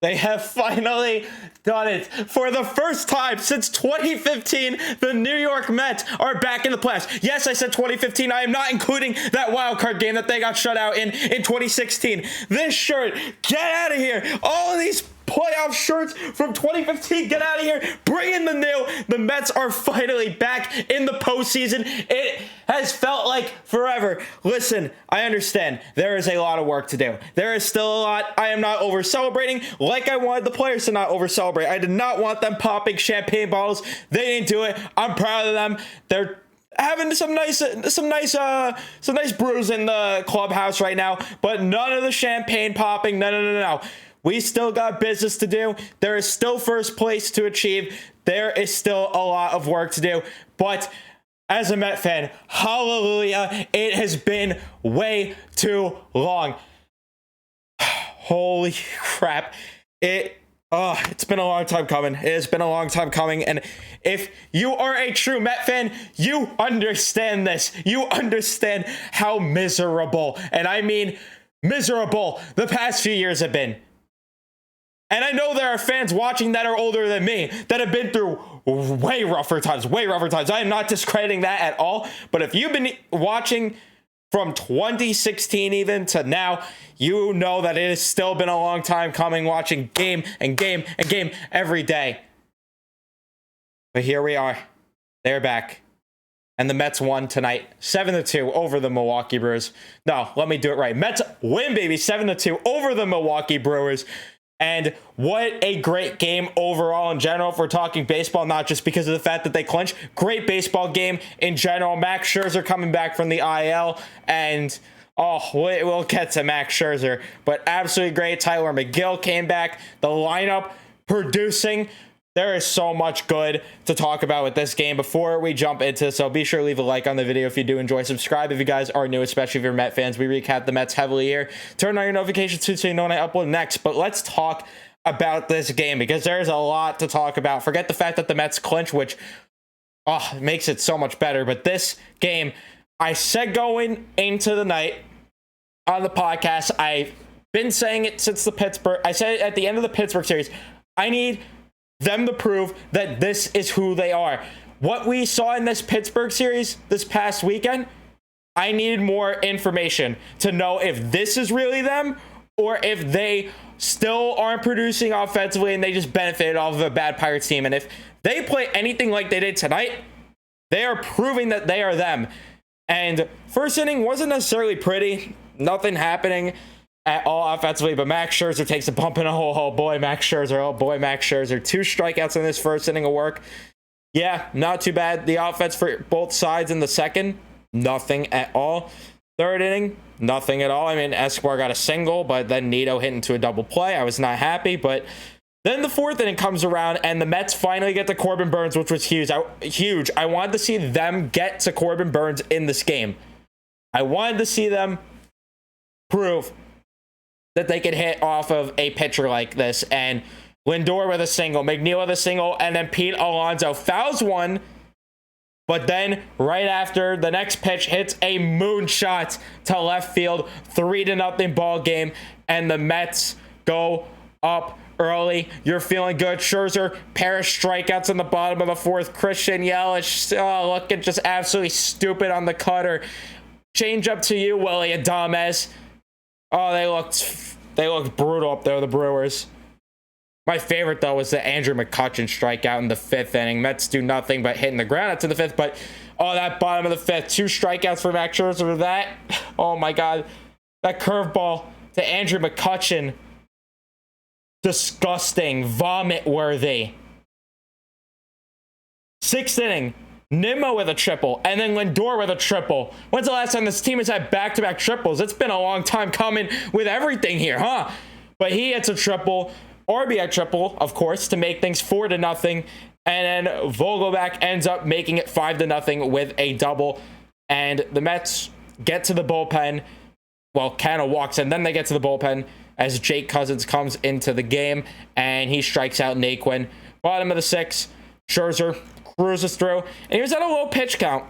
They have finally done it. For the first time since 2015, the New York Mets are back in the playoffs. Yes, I said 2015. I am not including that wild card game that they got shut out in 2016. This shirt, get out of here. All of these playoff shirts from 2015, get out of here. Bring in the new. The Mets are finally back in the postseason. It has felt like forever. Listen, I understand there is a lot of work to do. There is still a lot. I am not over celebrating like I wanted the players to not over celebrate. I did not want them popping champagne bottles. They didn't do it. I'm proud of them. They're having some nice brews in the clubhouse right now, but none of the champagne popping. No. We still got business to do. There is still first place to achieve. There is still a lot of work to do. But as a Met fan, hallelujah, it has been way too long. Holy crap. It's been a long time coming. It has been a long time coming. And if you are a true Met fan, you understand this. You understand how miserable, and I mean miserable, the past few years have been. And I know there are fans watching that are older than me that have been through way rougher times. I am not discrediting that at all. But if you've been watching from 2016 even to now, you know that it has still been a long time coming, watching game every day. But here we are. They're back. And the Mets won tonight, 7-2 over the Milwaukee Brewers. No, let me do it right. Mets win, baby, 7-2 over the Milwaukee Brewers. And what a great game overall in general if we're talking baseball, not just because of the fact that they clinched. Great baseball game in general. Max Scherzer coming back from the IL. And, we'll get to Max Scherzer. But absolutely great. Tyler McGill came back. The lineup producing. There is so much good to talk about with this game before we jump into this. So be sure to leave a like on the video if you do enjoy. Subscribe if you guys are new, especially if you're Met fans. We recap the Mets heavily here. Turn on your notifications too so you know when I upload next. But let's talk about this game because there's a lot to talk about. Forget the fact that the Mets clinch, which makes it so much better. But this game, I said going into the night on the podcast, I've been saying it since I said it at the end of the Pittsburgh series. I need them to prove that this is who they are. What we saw in this Pittsburgh series this past weekend, I needed more information to know if this is really them or if they still aren't producing offensively and they just benefited off of a bad Pirates team. And if they play anything like they did tonight, they are proving that they are them. And first inning wasn't necessarily pretty. Nothing happening at all offensively, but Max Scherzer takes a bump in a hole. Oh boy, Max Scherzer. 2 strikeouts in this first inning of work. Yeah, not too bad. The offense for both sides in the second, nothing at all. Third inning, nothing at all. I mean, Escobar got a single, but then Nito hit into a double play. I was not happy, but then the fourth inning comes around and the Mets finally get to Corbin Burnes, which was huge. I wanted to see them get to Corbin Burnes in this game. I wanted to see them prove that they could hit off of a pitcher like this. And Lindor with a single, McNeil with a single, and then Pete Alonso fouls one. But then right after, the next pitch hits a moonshot to left field, 3-0 ball game, and the Mets go up early. You're feeling good. Scherzer, pair of strikeouts in the bottom of the fourth. Christian Yelich, looking just absolutely stupid on the cutter. Change up to you, Willie Adames. They looked brutal up there, the Brewers. My favorite, though, was the Andrew McCutchen strikeout in the 5th inning. Mets do nothing but hitting the ground out to the 5th, but that bottom of the 5th, 2 strikeouts for Max Scherzer. That, oh my God, that curveball to Andrew McCutchen, disgusting, vomit-worthy. 6th inning, Nimmo with a triple, and then Lindor with a triple. When's the last time this team has had back-to-back triples? It's been a long time coming with everything here, huh? But he hits a triple, RBI triple, of course, to make things 4-0, and then Vogelback ends up making it 5-0 with a double, and the Mets get to the bullpen. Well, Cano walks in, then they get to the bullpen as Jake Cousins comes into the game, and he strikes out Naquin. Bottom of the 6th, Scherzer cruises through, and he was at a low pitch count.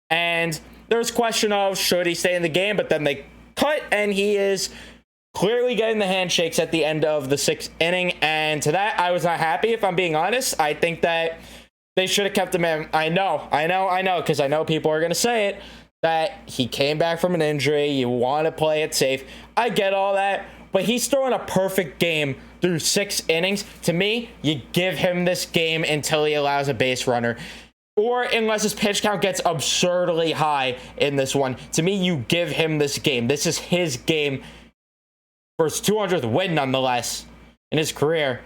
And there's question of should he stay in the game, but then they cut, and he is clearly getting the handshakes at the end of the 6th inning, and to that, I was not happy, if I'm being honest. I think that they should have kept him in. I know, because I know people are going to say it, that he came back from an injury. You want to play it safe. I get all that, but he's throwing a perfect game through 6 innings. To me, you give him this game until he allows a base runner, or unless his pitch count gets absurdly high in this one. To me, you give him this game. This is his game for his 200th win, nonetheless, in his career.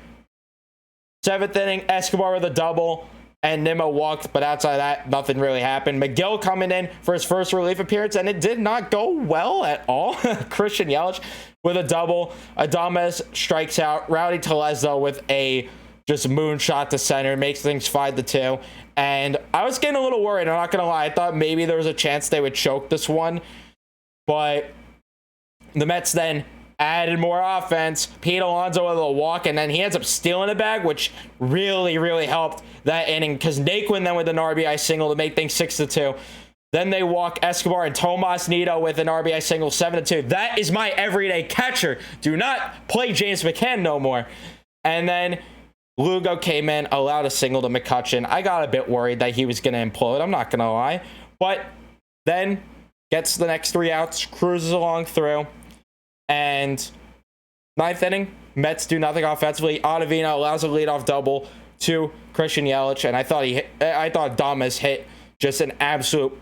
7th inning, Escobar with a double, and Nimmo walked, but outside of that, nothing really happened. McGill coming in for his first relief appearance, and it did not go well at all. Christian Yelich with a double. Adames strikes out. Rowdy Tellez, though, with a just moonshot to center, makes things 5-2. And I was getting a little worried, I'm not going to lie. I thought maybe there was a chance they would choke this one. But the Mets then added more offense. Pete Alonso with a walk, and then he ends up stealing a bag, which really, really helped that inning, because Naquin then with an RBI single to make things 6-2. Then they walk Escobar and Tomas Nido with an RBI single, 7-2. That is my everyday catcher. Do not play James McCann no more. And then Lugo came in, allowed a single to McCutchen. I got a bit worried that he was going to implode, I'm not going to lie. But then gets the next 3 outs, cruises along through. And 9th inning, Mets do nothing offensively. Ottavino allows a leadoff double to Christian Yelich, and I thought Adames hit just an absolute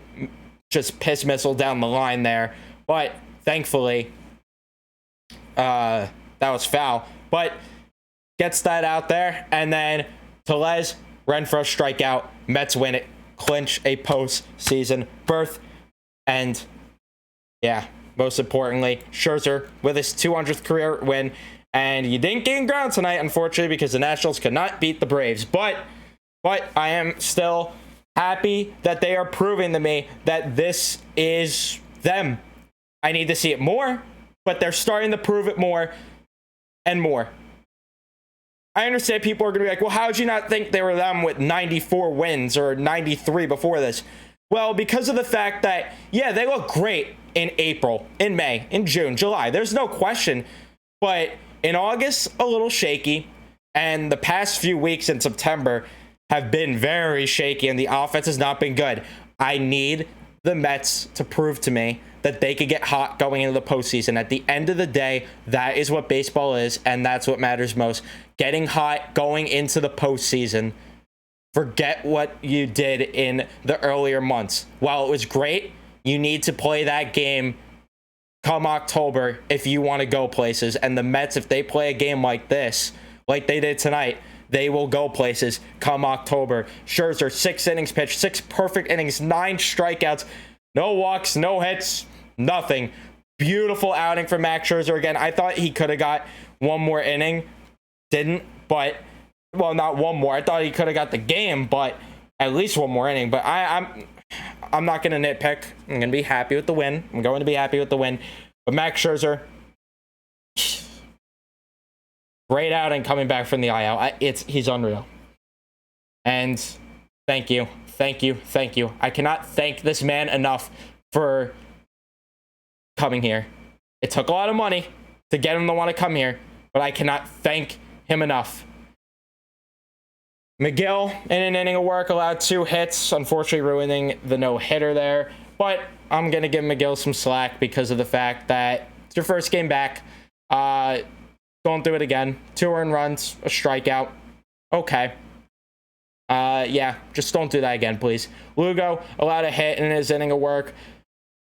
just piss missile down the line there. But thankfully, that was foul. But gets that out there, and then Tellez, Renfroe strikeout. Mets win it, clinch a postseason berth, and yeah. Most importantly, Scherzer with his 200th career win. And you didn't gain ground tonight, unfortunately, because the Nationals could not beat the Braves. But I am still happy that they are proving to me that this is them. I need to see it more, but they're starting to prove it more and more. I understand people are going to be like, well, how did you not think they were them with 94 wins or 93 before this? Well, because of the fact that, yeah, they look great in April, in May, in June, July. There's no question. But in August, a little shaky. And the past few weeks in September have been very shaky, and the offense has not been good. I need the Mets to prove to me that they could get hot going into the postseason. At the end of the day, that is what baseball is, and that's what matters most. Getting hot going into the postseason. Forget what you did in the earlier months. While it was great, you need to play that game come October if you want to go places. And the Mets, if they play a game like this, like they did tonight, they will go places come October. Scherzer, 6 innings pitched, 6 perfect innings, 9 strikeouts, no walks, no hits, nothing. Beautiful outing for Max Scherzer again. I thought he could have got one more inning. Didn't, but... Well, not one more. I thought he could have got the game, but at least one more inning. But I'm not going to nitpick. I'm going to be happy with the win. I'm going to be happy with the win. But Max Scherzer, great outing coming back from the IL. He's unreal. And thank you. I cannot thank this man enough for coming here. It took a lot of money to get him to want to come here, but I cannot thank him enough. McGill, in an inning of work, allowed 2 hits, unfortunately ruining the no-hitter there. But I'm going to give McGill some slack because of the fact that it's your first game back. Don't do it again. 2 earned runs, a strikeout. Okay. Yeah, just don't do that again, please. Lugo allowed a hit in his inning of work.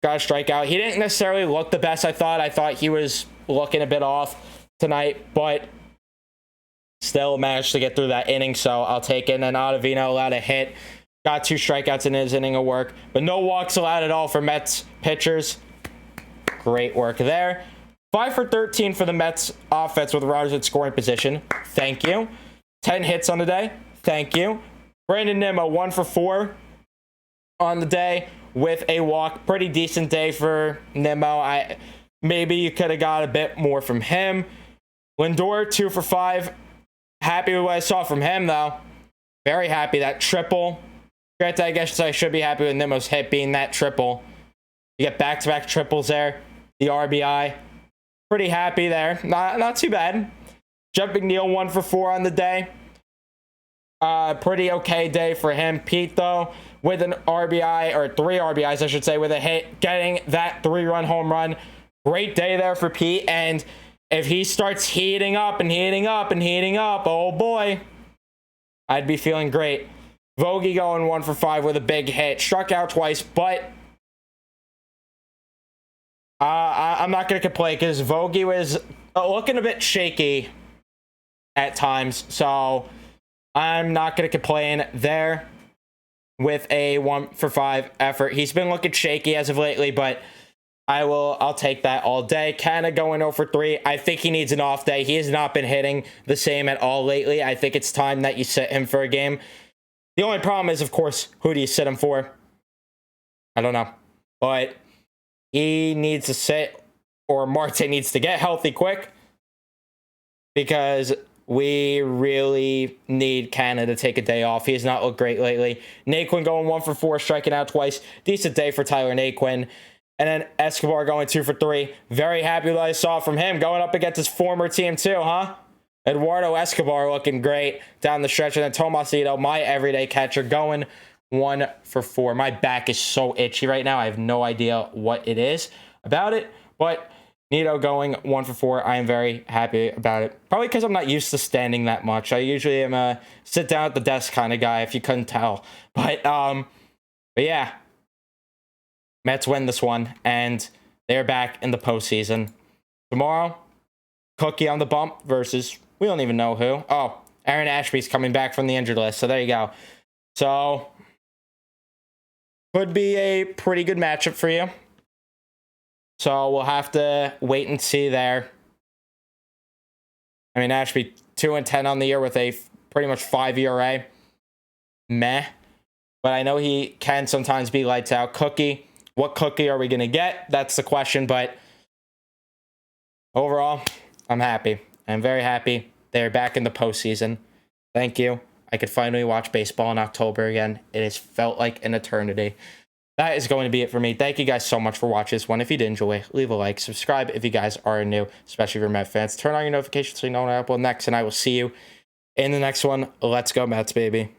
Got a strikeout. He didn't necessarily look the best, I thought. I thought he was looking a bit off tonight, but still managed to get through that inning, so I'll take it. And then Ottavino allowed a hit. Got 2 strikeouts in his inning of work, but no walks allowed at all for Mets pitchers. Great work there. 5 for 13 for the Mets offense with runners in scoring position. Thank you. 10 hits on the day. Thank you. Brandon Nimmo, 1 for 4 on the day with a walk. Pretty decent day for Nimmo. Maybe you could have got a bit more from him. Lindor, 2 for 5. Happy with what I saw from him, though. Very happy. That triple. Granted, I guess I should be happy with Nimmo's hit being that triple. You get back-to-back triples there. The RBI. Pretty happy there. Not too bad. Jumping Neal 1 for 4 on the day. Pretty okay day for him. Pete, though, with an RBI, or 3 RBIs, I should say, with a hit, getting that 3-run home run. Great day there for Pete. And if he starts heating up and heating up and heating up, oh boy, I'd be feeling great. Vogie going 1 for 5 with a big hit. Struck out twice, but I'm not going to complain because Vogie was looking a bit shaky at times. So I'm not going to complain there with a 1 for 5 effort. He's been looking shaky as of lately, but I'll take that all day. Canada going 0 for 3. I think he needs an off day. He has not been hitting the same at all lately. I think it's time that you sit him for a game. The only problem is, of course, who do you sit him for? I don't know. But he needs to sit, or Marte needs to get healthy quick, because we really need Canada to take a day off. He has not looked great lately. Naquin going 1 for 4, striking out twice. Decent day for Tyler Naquin. And then Escobar going 2 for 3. Very happy that I saw from him going up against his former team too, huh? Eduardo Escobar looking great down the stretch. And then Tomasito, my everyday catcher, going 1 for 4. My back is so itchy right now. I have no idea what it is about it. But Nito going 1 for 4. I am very happy about it. Probably because I'm not used to standing that much. I usually am a sit down at the desk kind of guy, if you couldn't tell. But yeah. Mets win this one, and they're back in the postseason. Tomorrow, Cookie on the bump versus, we don't even know who. Oh, Aaron Ashby's coming back from the injured list, so there you go. So, could be a pretty good matchup for you. So, we'll have to wait and see there. I mean, Ashby 2-10 on the year with a pretty much 5 ERA. Meh. But I know he can sometimes be lights out. Cookie. What Cookie are we going to get? That's the question, but overall, I'm happy. I'm very happy. They're back in the postseason. Thank you. I could finally watch baseball in October again. It has felt like an eternity. That is going to be it for me. Thank you guys so much for watching this one. If you did enjoy, leave a like. Subscribe if you guys are new, especially if you're Met fans. Turn on your notifications so you know when I upload next, and I will see you in the next one. Let's go, Mets, baby.